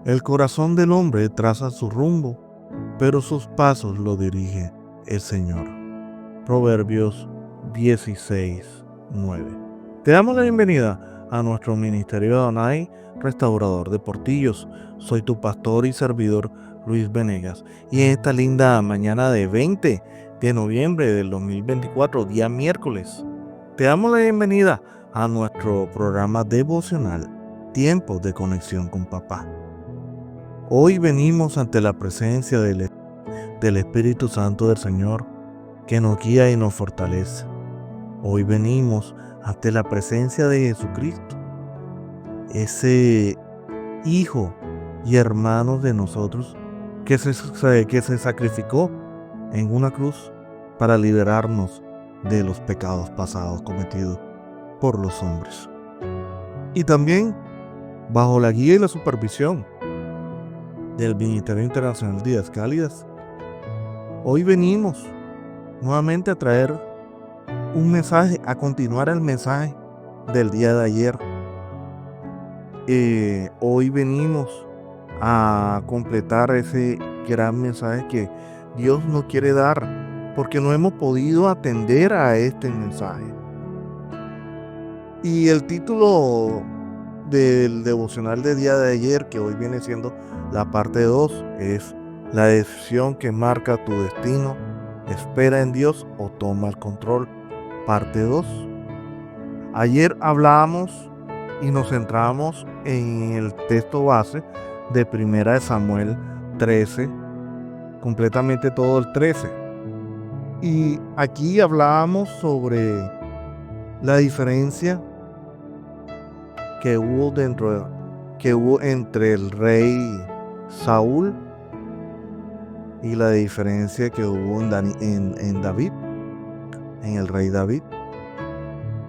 El corazón del hombre traza su rumbo, pero sus pasos lo dirige el Señor. Proverbios 16:9. Te damos la bienvenida a nuestro ministerio de Adonai, restaurador de portillos. Soy tu pastor y servidor Luis Venegas, y en esta linda mañana de 20 de noviembre del 2024, día miércoles, te damos la bienvenida a nuestro programa devocional Tiempos de Conexión con Papá. Hoy venimos ante la presencia del Espíritu Santo del Señor, que nos guía y nos fortalece. Hoy venimos ante la presencia de Jesucristo, ese Hijo y hermano de nosotros que se sacrificó en una cruz para liberarnos de los pecados pasados cometidos por los hombres. Y también bajo la guía y la supervisión del Ministerio Internacional Días Cálidas, hoy venimos nuevamente a traer un mensaje, a continuar el mensaje del día de ayer. Hoy venimos a completar ese gran mensaje que Dios nos quiere dar, porque no hemos podido atender a este mensaje. Y el título del devocional del día de ayer, que hoy viene siendo la parte 2, es La decisión que marca tu destino: espera en Dios o toma el control, parte 2. Ayer hablábamos y nos centramos en el texto base de 1 Samuel 13, completamente todo el 13. Y aquí hablábamos sobre la diferencia que hubo entre el rey Saúl y la diferencia que hubo en David, en el rey David.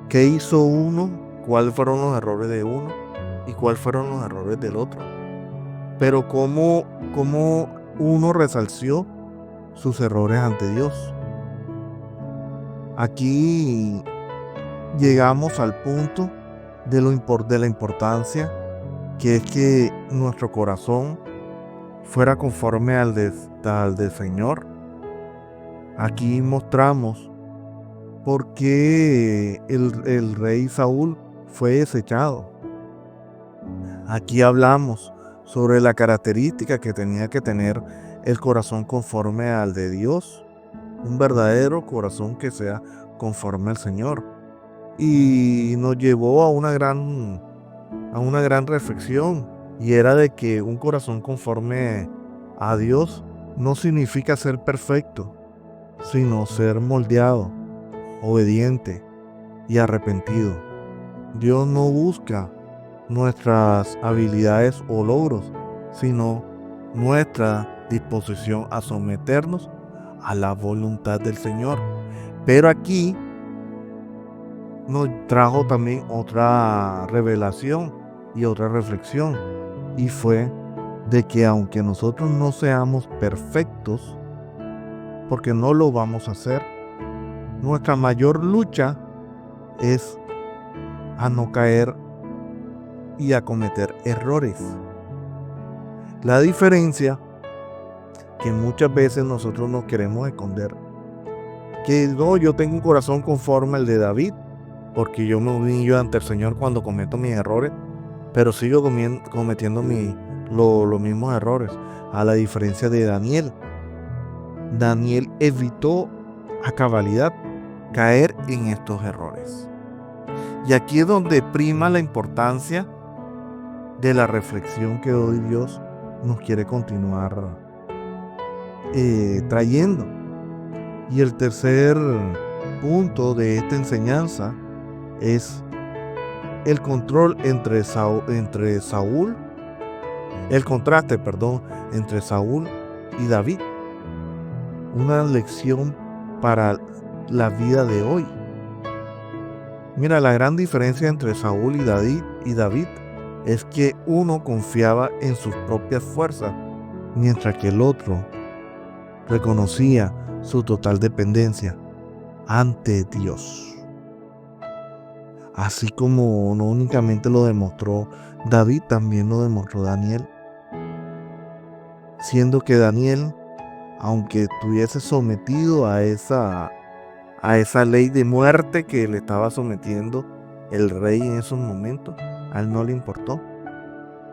¿Qué hizo uno? ¿Cuáles fueron los errores de uno? ¿Y cuáles fueron los errores del otro? Pero cómo uno resalció sus errores ante Dios. Aquí llegamos al punto de la importancia que es que nuestro corazón fuera conforme al del Señor. Aquí mostramos por qué el rey Saúl fue desechado. Aquí hablamos sobre la característica que tenía que tener el corazón conforme al de Dios, un verdadero corazón que sea conforme al Señor. Y nos llevó a una gran reflexión, y era de que un corazón conforme a Dios no significa ser perfecto, sino ser moldeado, obediente y arrepentido. Dios no busca nuestras habilidades o logros, sino nuestra disposición a someternos a la voluntad del Señor. Pero aquí nos trajo también otra revelación y otra reflexión, y fue de que aunque nosotros no seamos perfectos, porque no lo vamos a hacer, nuestra mayor lucha es a no caer y a cometer errores. La diferencia que muchas veces nosotros nos queremos esconder, que no, yo tengo un corazón conforme al de David, porque yo me humillo ante el Señor cuando cometo mis errores, pero sigo cometiendo los mismos errores. A la diferencia de Daniel. Daniel evitó a cabalidad caer en estos errores. Y aquí es donde prima la importancia de la reflexión que hoy Dios nos quiere continuar trayendo. Y el tercer punto de esta enseñanza es el contraste entre Saúl y David. Una lección para la vida de hoy. Mira, la gran diferencia entre Saúl y David es que uno confiaba en sus propias fuerzas, mientras que el otro reconocía su total dependencia ante Dios. Así como no únicamente lo demostró David, también lo demostró Daniel. siendo que Daniel, aunque estuviese sometido a esa ley de muerte que le estaba sometiendo el rey en esos momentos, a él no le importó.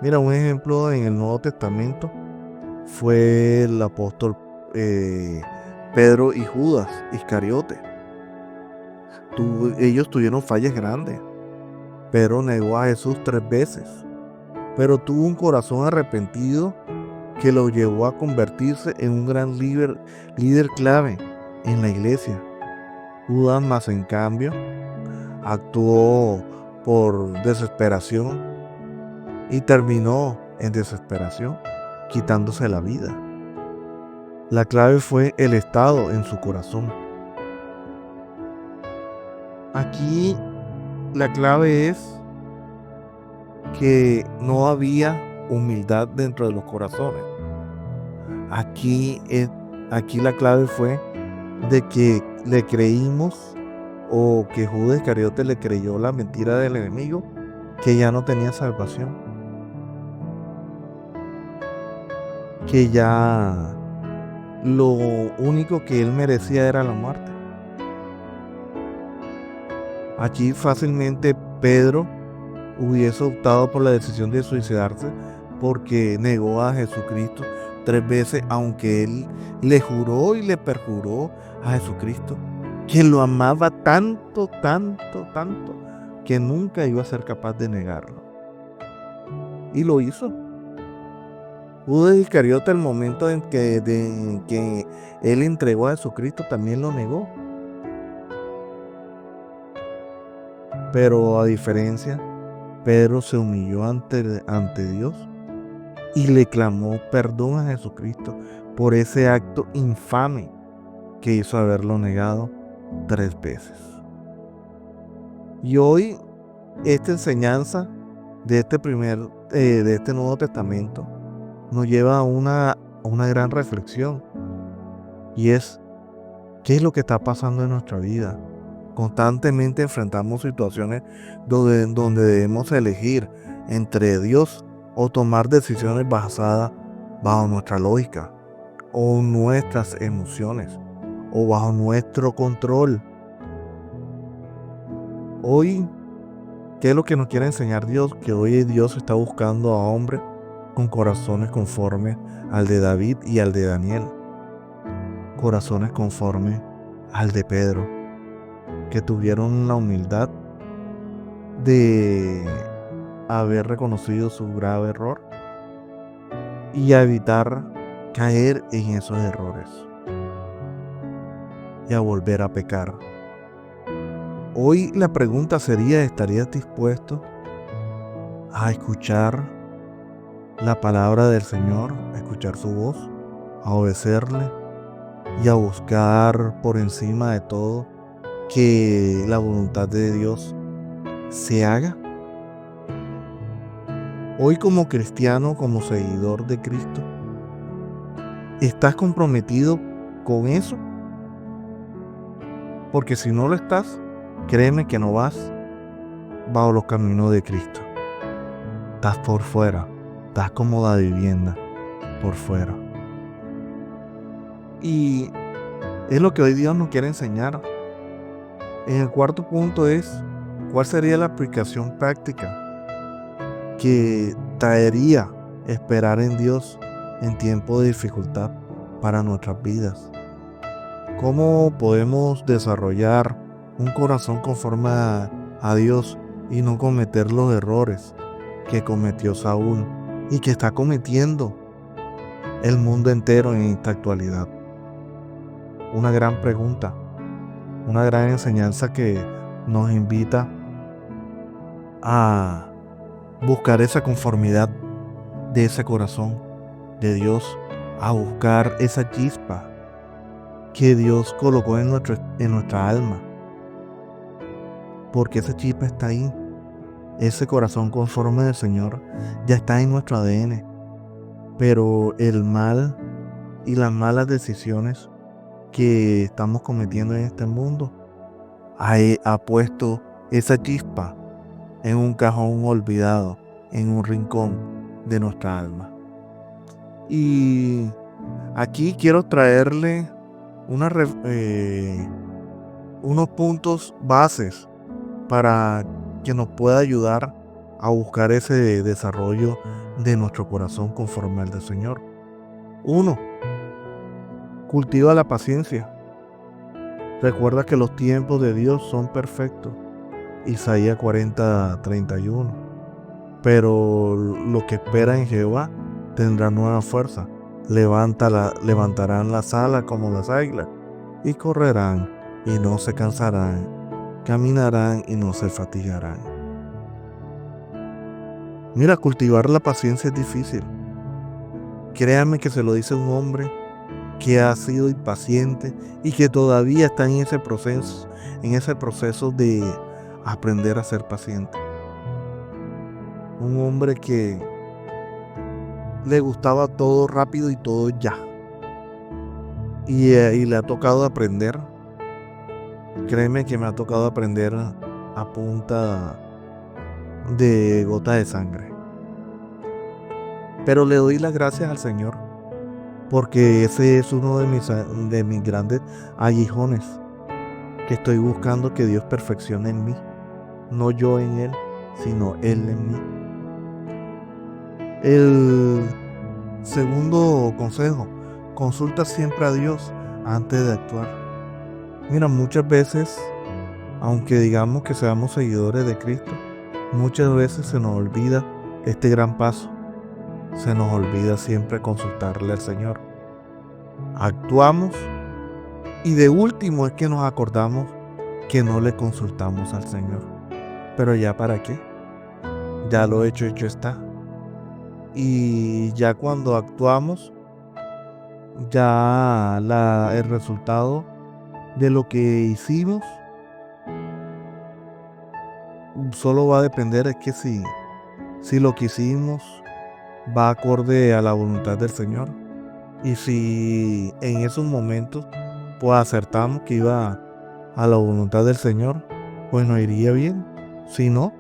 Mira, un ejemplo en el Nuevo Testamento fue el apóstol Pedro y Judas Iscariote. Ellos tuvieron fallas grandes. Pedro negó a Jesús 3 veces, pero tuvo un corazón arrepentido que lo llevó a convertirse en un gran líder clave en la iglesia. Judas más, en cambio, actuó por desesperación y terminó en desesperación, quitándose la vida. La clave fue el estado en su corazón. Aquí la clave es que no había humildad dentro de los corazones. Aquí la clave fue de que le creímos, o que Judas Iscariote le creyó la mentira del enemigo, que ya no tenía salvación, que ya lo único que él merecía era la muerte. Aquí fácilmente Pedro hubiese optado por la decisión de suicidarse, porque negó a Jesucristo 3 veces, aunque él le juró y le perjuró a Jesucristo que lo amaba tanto, que nunca iba a ser capaz de negarlo. Y lo hizo. Judas Iscariote, el momento en que él entregó a Jesucristo, también lo negó. Pero a diferencia, Pedro se humilló ante Dios y le clamó perdón a Jesucristo por ese acto infame que hizo haberlo negado 3 veces. Y hoy esta enseñanza de este Nuevo Testamento nos lleva a una gran reflexión, y es: ¿qué es lo que está pasando en nuestra vida? Constantemente enfrentamos situaciones donde debemos elegir entre Dios o tomar decisiones basadas bajo nuestra lógica o nuestras emociones o bajo nuestro control. Hoy, ¿qué es lo que nos quiere enseñar Dios? Que hoy Dios está buscando a hombres con corazones conformes al de David y al de Daniel. Corazones conformes al de Pedro, que tuvieron la humildad de haber reconocido su grave error y a evitar caer en esos errores y a volver a pecar. Hoy la pregunta sería: ¿estarías dispuesto a escuchar la palabra del Señor, a escuchar su voz, a obedecerle y a buscar por encima de todo que la voluntad de Dios se haga? Hoy, como cristiano, como seguidor de Cristo, ¿estás comprometido con eso? Porque si no lo estás, créeme que no vas bajo los caminos de Cristo. Estás por fuera, estás como la vivienda por fuera. Y es lo que hoy Dios nos quiere enseñar. En el cuarto punto es: ¿cuál sería la aplicación práctica que traería esperar en Dios en tiempo de dificultad para nuestras vidas? ¿Cómo podemos desarrollar un corazón conforme a Dios y no cometer los errores que cometió Saúl y que está cometiendo el mundo entero en esta actualidad? Una gran pregunta, una gran enseñanza que nos invita a buscar esa conformidad de ese corazón de Dios, a buscar esa chispa que Dios colocó en nuestra alma, porque esa chispa está ahí. Ese corazón conforme del Señor ya está en nuestro ADN, pero el mal y las malas decisiones que estamos cometiendo en este mundo ha puesto esa chispa en un cajón olvidado, en un rincón de nuestra alma. Y aquí quiero traerle unos puntos bases para que nos pueda ayudar a buscar ese desarrollo de nuestro corazón conforme al del Señor. Uno, cultiva la paciencia. Recuerda que los tiempos de Dios son perfectos. Isaías 40:31. Pero lo que espera en Jehová tendrá nueva fuerza. Levantarán las alas como las águilas y correrán y no se cansarán. Caminarán y no se fatigarán. Mira, cultivar la paciencia es difícil. Créame que se lo dice un hombre que ha sido impaciente y que todavía está en ese proceso de aprender a ser paciente. Un hombre que le gustaba todo rápido y todo ya. Y le ha tocado aprender. Créeme que me ha tocado aprender a punta de gota de sangre. Pero le doy las gracias al Señor, porque ese es uno de mis grandes aguijones, que estoy buscando que Dios perfeccione en mí. No yo en Él, sino Él en mí. El segundo consejo: consulta siempre a Dios antes de actuar. Mira, muchas veces, aunque digamos que seamos seguidores de Cristo, muchas veces se nos olvida este gran paso. Se nos olvida siempre consultarle al Señor. Actuamos y de último es que nos acordamos que no le consultamos al Señor. Pero ya para qué, ya lo hecho está. Y ya cuando actuamos, ya el resultado de lo que hicimos solo va a depender de que si lo que hicimos va acorde a la voluntad del Señor. Y si en esos momentos pues acertamos que iba a la voluntad del Señor, pues nos iría bien. Si no,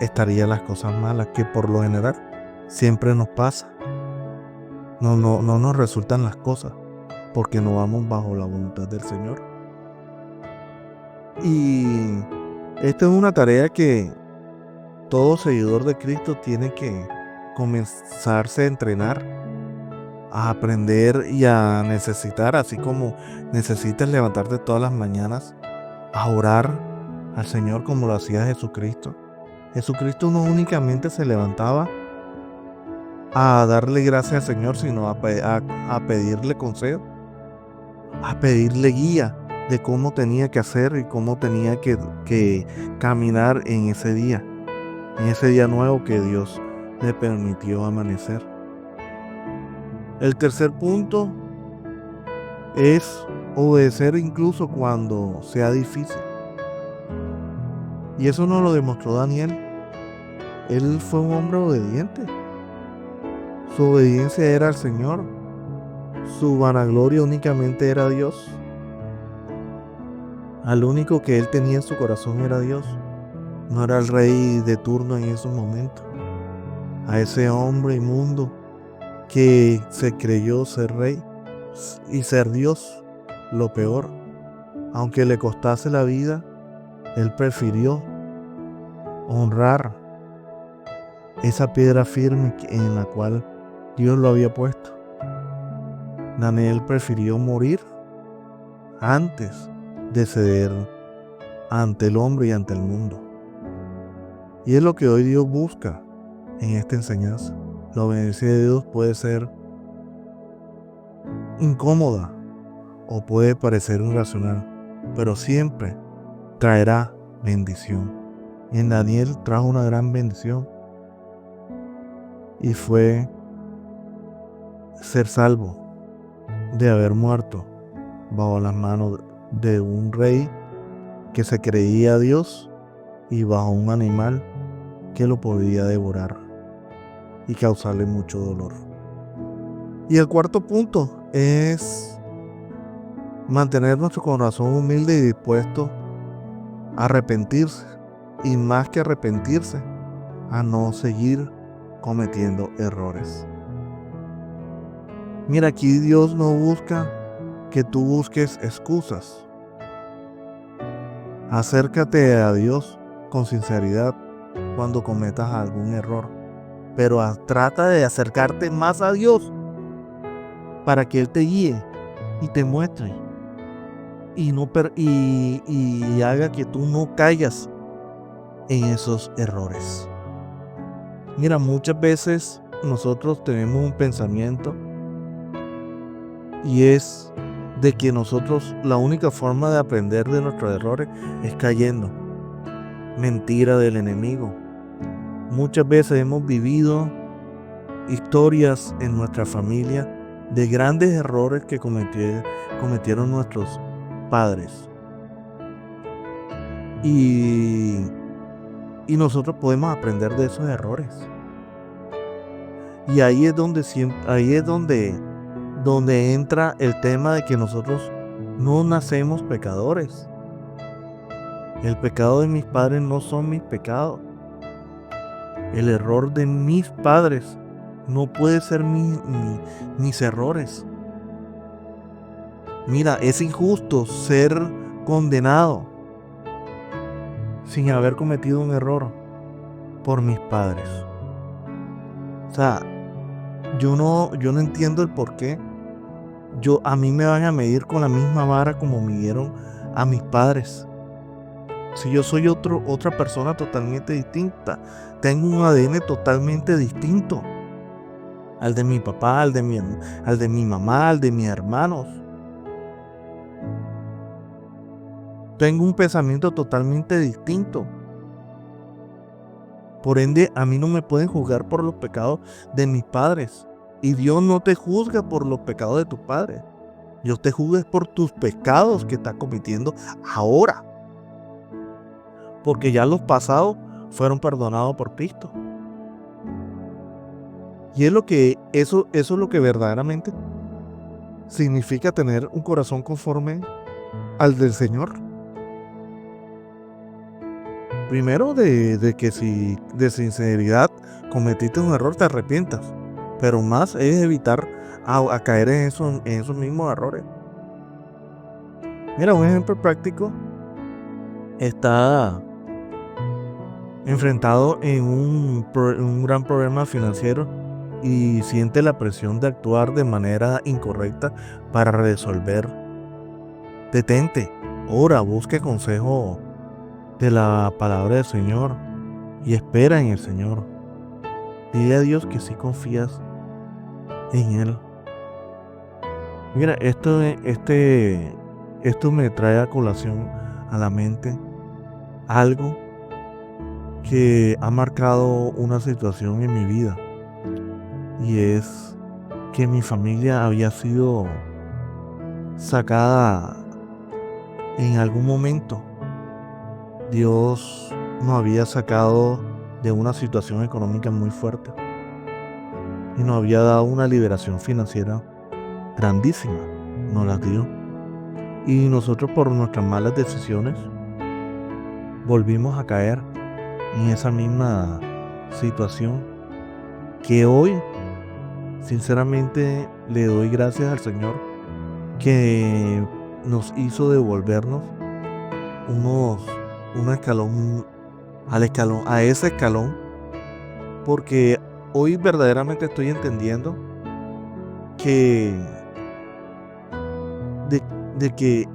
estarían las cosas malas, que por lo general siempre nos pasa. No nos resultan las cosas porque no vamos bajo la voluntad del Señor. Y esta es una tarea que todo seguidor de Cristo tiene que comenzarse a entrenar, a aprender y a necesitar, así como necesitas levantarte todas las mañanas a orar al Señor como lo hacía Jesucristo. Jesucristo no únicamente se levantaba a darle gracias al Señor, sino a pedirle consejo, a pedirle guía de cómo tenía que hacer y cómo tenía que caminar en ese día nuevo que Dios le permitió amanecer. El tercer punto es obedecer incluso cuando sea difícil. Y eso nos lo demostró Daniel. Él fue un hombre obediente. Su obediencia era al Señor. Su vanagloria únicamente era Dios. Al único que él tenía en su corazón era Dios. No era el rey de turno en esos momentos. A ese hombre inmundo que se creyó ser rey y ser Dios, lo peor. Aunque le costase la vida, él prefirió honrar esa piedra firme en la cual Dios lo había puesto. Daniel prefirió morir antes de ceder ante el hombre y ante el mundo. Y es lo que hoy Dios busca en esta enseñanza. La obediencia de Dios puede ser incómoda o puede parecer irracional, pero siempre traerá bendición. Y en Daniel trajo una gran bendición, y fue ser salvo de haber muerto bajo las manos de un rey que se creía Dios y bajo un animal que lo podía devorar y causarle mucho dolor. Y el cuarto punto es mantener nuestro corazón humilde y dispuesto a arrepentirse, y más que arrepentirse, a no seguir cometiendo errores. Mira, aquí Dios no busca que tú busques excusas. Acércate a Dios con sinceridad cuando cometas algún error, pero trata de acercarte más a Dios para que Él te guíe y te muestre y haga que tú no caigas en esos errores. Mira, muchas veces nosotros tenemos un pensamiento y es de que nosotros la única forma de aprender de nuestros errores es cayendo. Mentira del enemigo. Muchas veces hemos vivido historias en nuestra familia de grandes errores que cometieron nuestros padres. Y nosotros podemos aprender de esos errores. Y ahí es donde entra el tema de que nosotros no nacemos pecadores. El pecado de mis padres no son mis pecados. El error de mis padres no puede ser mis errores. Mira, es injusto ser condenado sin haber cometido un error por mis padres. O sea, yo no entiendo el por qué. A mí me van a medir con la misma vara como midieron a mis padres. Si yo soy otra persona totalmente distinta, tengo un ADN totalmente distinto al de mi papá, al de mi mamá, al de mis hermanos. Tengo un pensamiento totalmente distinto. Por ende, a mí no me pueden juzgar por los pecados de mis padres. Y Dios no te juzga por los pecados de tus padres. Dios te juzga por tus pecados que estás cometiendo ahora. Porque ya los pasados fueron perdonados por Cristo. Y eso es lo que verdaderamente significa tener un corazón conforme al del Señor. Primero de que si de sinceridad cometiste un error te arrepientas. Pero más es evitar a caer en esos mismos errores. Mira, un ejemplo práctico está enfrentado en un gran problema financiero y siente la presión de actuar de manera incorrecta para resolver. Detente, ora, busque consejo de la palabra del Señor y espera en el Señor. Dile a Dios que sí confías en Él. Mira, esto me trae a colación a la mente algo que ha marcado una situación en mi vida, y es que mi familia había sido sacada en algún momento. Dios nos había sacado de una situación económica muy fuerte y nos había dado una liberación financiera grandísima, nos la dio. Y nosotros, por nuestras malas decisiones, volvimos a caer en esa misma situación, que hoy sinceramente le doy gracias al Señor que nos hizo devolvernos a ese escalón, porque hoy verdaderamente estoy entendiendo de que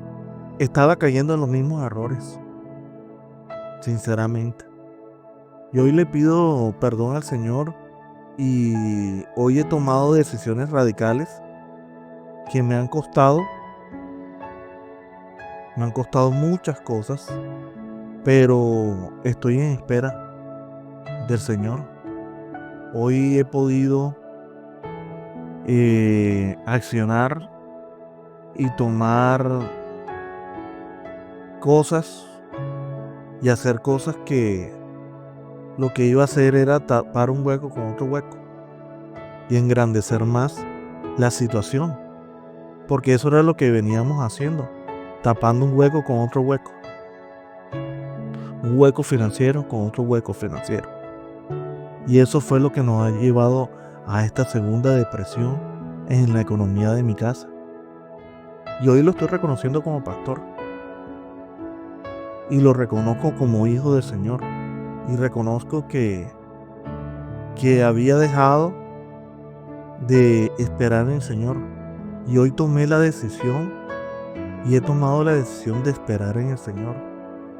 estaba cayendo en los mismos errores, sinceramente. Y hoy le pido perdón al Señor, y hoy he tomado decisiones radicales que me han costado muchas cosas, pero estoy en espera del Señor. Hoy he podido accionar y tomar cosas y hacer cosas que lo que iba a hacer era tapar un hueco con otro hueco y engrandecer más la situación, porque eso era lo que veníamos haciendo, tapando un hueco con otro hueco, un hueco financiero con otro hueco financiero. Y eso fue lo que nos ha llevado a esta segunda depresión en la economía de mi casa. Y hoy lo estoy reconociendo como pastor. Y lo reconozco como hijo del Señor. Y reconozco que había dejado de esperar en el Señor. Y hoy tomé la decisión y he tomado la decisión de esperar en el Señor.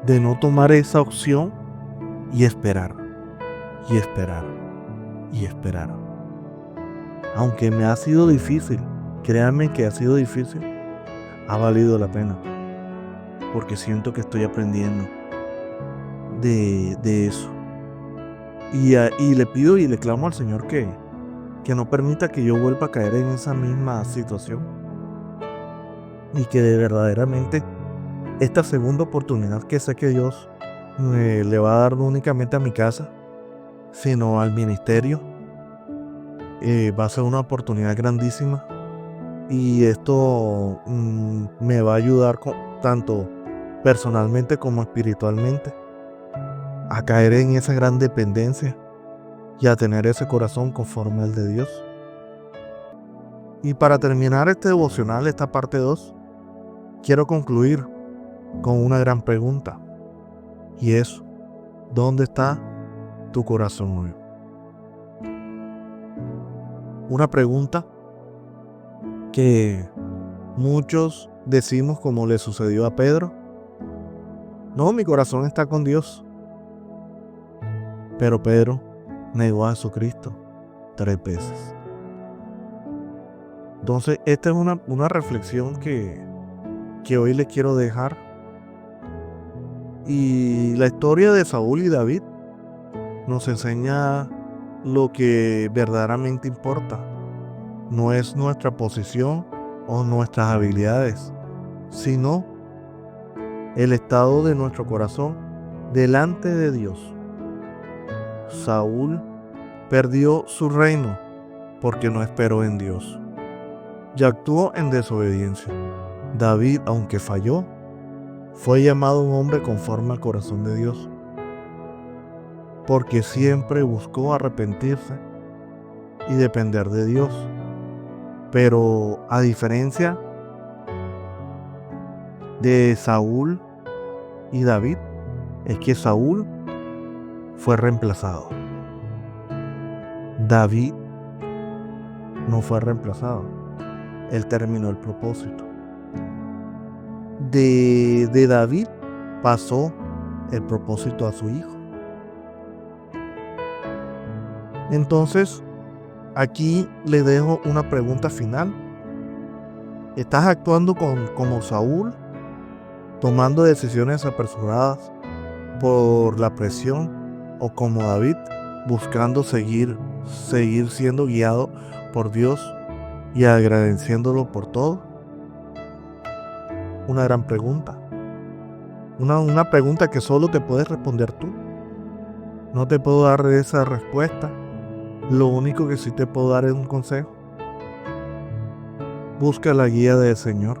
De no tomar esa opción y esperar. Y esperar. Y esperar. Aunque me ha sido difícil, créanme que ha sido difícil, ha valido la pena. Porque siento que estoy aprendiendo de eso. Y le pido y le clamo al Señor que no permita que yo vuelva a caer en esa misma situación. Y que verdaderamente esta segunda oportunidad que sé que Dios le va a dar no únicamente a mi casa, sino al ministerio, va a ser una oportunidad grandísima. Y esto me va a ayudar tanto personalmente como espiritualmente a caer en esa gran dependencia y a tener ese corazón conforme al de Dios. Y para terminar este devocional, esta parte 2, quiero concluir con una gran pregunta. Y es, ¿dónde está tu corazón hoy? Una pregunta que muchos decimos como le sucedió a Pedro. No, mi corazón está con Dios. Pero Pedro negó a Jesucristo 3 veces. Entonces, esta es una reflexión que hoy les quiero dejar. Y la historia de Saúl y David nos enseña lo que verdaderamente importa. No es nuestra posición o nuestras habilidades, sino el estado de nuestro corazón delante de Dios. Saúl perdió su reino porque no esperó en Dios y actuó en desobediencia. David, aunque falló, fue llamado un hombre conforme al corazón de Dios, porque siempre buscó arrepentirse y depender de Dios. Pero a diferencia de Saúl y David, es que Saúl fue reemplazado. David no fue reemplazado. Él terminó el propósito. De David pasó el propósito a su hijo. Entonces, aquí le dejo una pregunta final. ¿Estás actuando como Saúl, tomando decisiones apresuradas por la presión, o como David, buscando seguir siendo guiado por Dios y agradeciéndolo por todo? Una gran pregunta. Una pregunta que solo te puedes responder tú. No te puedo dar esa respuesta. Lo único que sí te puedo dar es un consejo. Busca la guía del Señor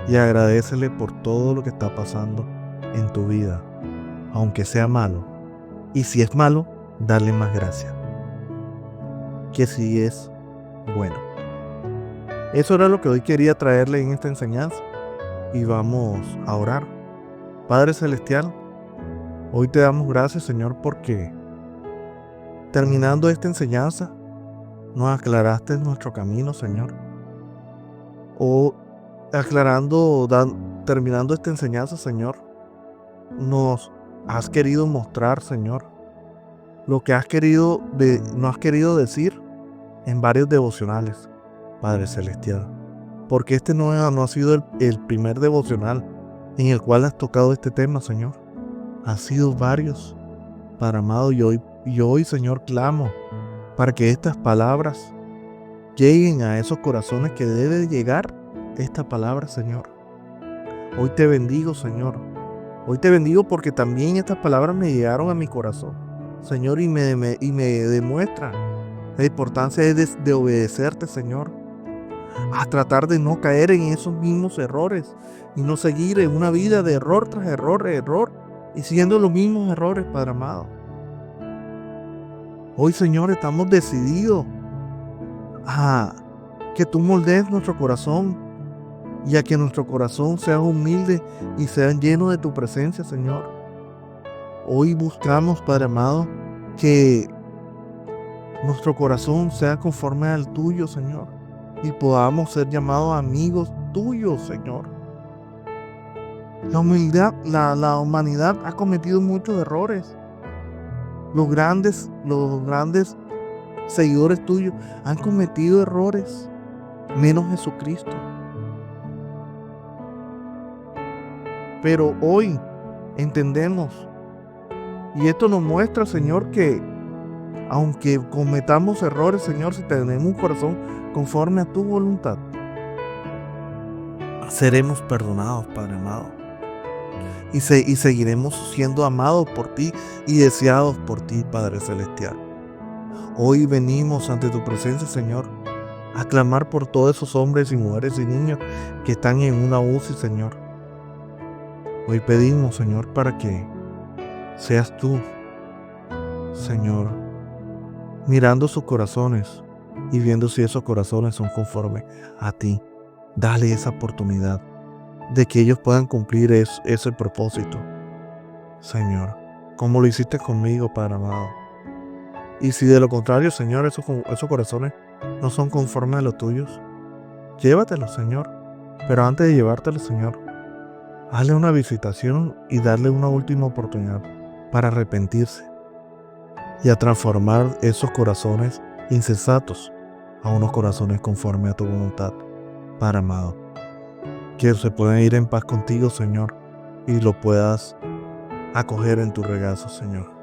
y agradécele por todo lo que está pasando en tu vida, aunque sea malo. Y si es malo, dale más gracias que si es bueno. Eso era lo que hoy quería traerle en esta enseñanza. Y vamos a orar. Padre Celestial, hoy te damos gracias, Señor, porque terminando esta enseñanza, nos aclaraste nuestro camino, Señor. O terminando esta enseñanza, Señor, nos has querido mostrar, Señor, lo que nos has querido decir en varios devocionales, Padre Celestial. Porque este no ha sido el primer devocional en el cual has tocado este tema, Señor. Han sido varios, Padre amado, y hoy, Señor, clamo para que estas palabras lleguen a esos corazones que debe llegar esta palabra, Señor. Hoy te bendigo, Señor. Hoy te bendigo porque también estas palabras me llegaron a mi corazón, Señor, y me demuestran la importancia de obedecerte, Señor. A tratar de no caer en esos mismos errores y no seguir en una vida de error tras error, y siguiendo los mismos errores, Padre amado. Hoy, Señor, estamos decididos a que tú moldees nuestro corazón y a que nuestro corazón sea humilde y sea lleno de tu presencia, Señor. Hoy buscamos, Padre amado, que nuestro corazón sea conforme al tuyo, Señor, y podamos ser llamados amigos tuyos, Señor. La humanidad ha cometido muchos errores. Los grandes seguidores tuyos han cometido errores, menos Jesucristo. Pero hoy entendemos, y esto nos muestra, Señor, que aunque cometamos errores, Señor, si tenemos un corazón conforme a tu voluntad, seremos perdonados, Padre amado. Y seguiremos siendo amados por ti y deseados por ti, Padre celestial. Hoy venimos ante tu presencia, Señor, a clamar por todos esos hombres y mujeres y niños que están en una UCI, Señor. Hoy pedimos, Señor, para que seas tú, Señor, mirando sus corazones y viendo si esos corazones son conformes a ti. Dale esa oportunidad de que ellos puedan cumplir ese propósito, Señor, como lo hiciste conmigo, Padre amado. Y si de lo contrario, Señor, esos corazones no son conformes a los tuyos, llévatelos, Señor. Pero antes de llevártelos, Señor, hazle una visitación y darle una última oportunidad para arrepentirse y a transformar esos corazones insensatos a unos corazones conformes a tu voluntad, Padre amado. Que se puedan ir en paz contigo, Señor, y lo puedas acoger en tu regazo, Señor.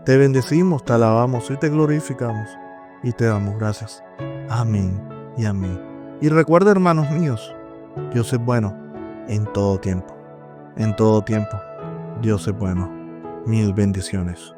Te bendecimos, te alabamos y te glorificamos y te damos gracias. Amén y amén. Y recuerda, hermanos míos, Dios es bueno en todo tiempo. En todo tiempo, Dios es bueno. Mil bendiciones.